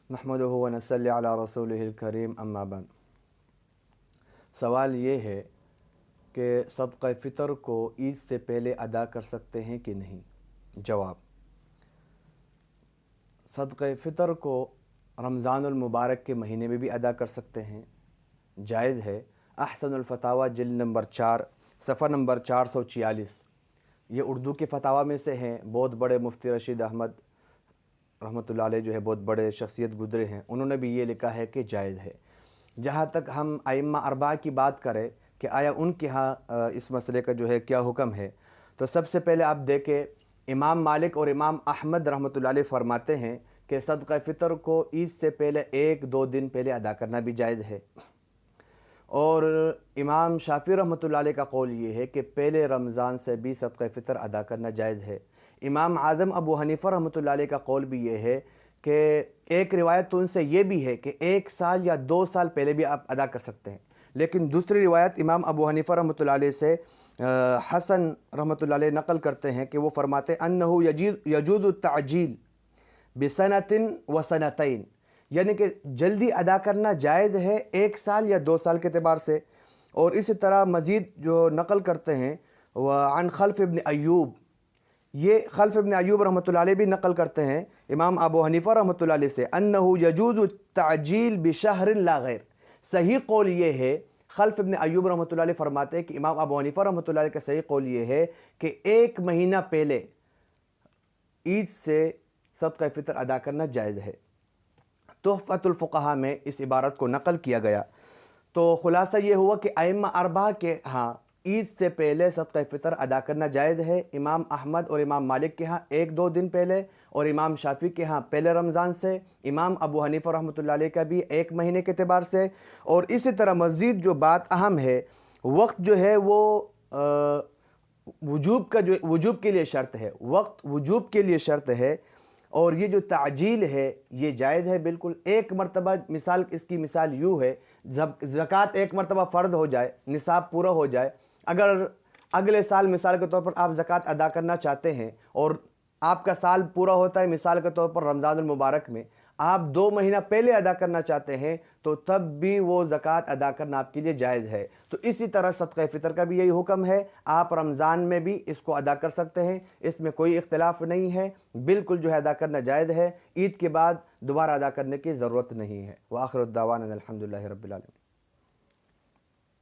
नहमदुहु व नसल्ली अला रसूलिहिल करीम अम्मा बाद। सवाल ये है कि सदक़ा फ़ितर को ईद से पहले अदा कर सकते हैं कि नहीं। जवाब, सदक़ा फ़ितर को रमज़ानुल मुबारक के महीने में भी अदा कर सकते हैं, जायज़ है। अहसनुल फ़तावा जिल्द नंबर 4 सफ़ा नंबर 446, ये उर्दू के फ़तावा में से हैं। बहुत बड़े मुफ्ती रशीद अहमद रहमतुल्लाह अलैह जो है बहुत बड़े शख्सियत गुज़रे हैं, उन्होंने भी ये लिखा है कि जायज़ है। जहाँ तक हम आइम्मा अरबा की बात करें कि आया उनके यहाँ इस मसले का जो है क्या हुक्म है, तो सबसे पहले आप देखें, इमाम मालिक और इमाम अहमद रहमतुल्लाह अलैह फरमाते हैं कि सदक़ा फ़ितर को ईद से पहले 1-2 दिन पहले अदा करना भी जायज़ है। और इमाम शाफ़ी रहमतुल्लाह अलैह का कौल ये है कि पहले रमज़ान से भी सदक़ा फ़ितर अदा करना जायज़ है। इमाम आज़म अबू हनीफ़ा रहमतुल्लाह अलैह का कौल भी ये है कि एक रिवायत तो उनसे ये भी है कि 1 साल या 2 साल पहले भी आप अदा कर सकते हैं, लेकिन दूसरी रिवायत इमाम अबू हनीफ़ा रहमतुल्लाह अलैह से हसन रहमतुल्लाह अलैह नक़ल करते हैं कि वो फरमाते अन्नहु यजूज़ु ताजील बिसनतिन व सनतैन, यानी कि जल्दी अदा करना जायज़ है 1 साल या 2 साल के एतबार से। और इसी तरह मज़ीद जो नक़ल करते हैं वह अन खल्फ़ इब्न अय्यूब, ये खल्फ़ इब्न अय्यूब रहमतुल्लाह अलैह भी नक़ल करते हैं इमाम अबू हनीफ़ा रहमतुल्लाह अलैह से अन्नहु यजूज़ु ताजील बिशहरिन ला गैर। सही कौल ये है, खल्फ़ इब्न अय्यूब रहमतुल्लाह अलैह फरमाते हैं कि इमाम अबू हनीफ़ा रहमतुल्लाह अलैह का सही कौल ये है कि 1 महीना पहले ईद से सदक़ा फ़ितर अदा करना जायज़ है। तुहफ़तुल फ़ुक़हा में इस इबारत को नक़ल किया गया। तो ख़ुलासा ये हुआ कि आइम्मा अरबा के हाँ ईद से पहले सदक़ा फ़ितर अदा करना जायज़ है। इमाम अहमद और इमाम मालिक के यहाँ 1-2 दिन पहले, और इमाम शाफ़ी के यहाँ पहले रमज़ान से, इमाम अबू हनीफ़ा रहमतुल्लाह अलैह का भी 1 महीने के एतबार से। और इसी तरह मज़ीद जो बात अहम है, वक्त जो है वो वजूब का जो वजूब के लिए शर्त है, वक्त वजूब के लिए शर्त है। और ये जो ताजील है ये जायज़ है बिल्कुल। एक मरतबा मिसाल, इसकी मिसाल यूँ है, जब ज़कात एक मरतबा फ़र्द हो जाए, निसाब पूरा हो जाए, अगर अगले साल मिसाल के तौर पर आप ज़कात अदा करना चाहते हैं और आपका साल पूरा होता है मिसाल के तौर पर रमज़ानुल मुबारक में, आप 2 महीना पहले अदा करना चाहते हैं, तो तब भी वो ज़कात अदा करना आपके लिए जायज़ है। तो इसी तरह सदक़ा फ़ितर का भी यही हुक्म है, आप रमज़ान में भी इसको अदा कर सकते हैं, इसमें कोई इख्तिलाफ़ नहीं है, बिल्कुल जो है अदा करना जायज़ है। ईद के बाद दोबारा अदा करने की ज़रूरत नहीं है। व आखिरु दावाना अनिल हम्दुलिल्लाहि रब्बिल आलमीन।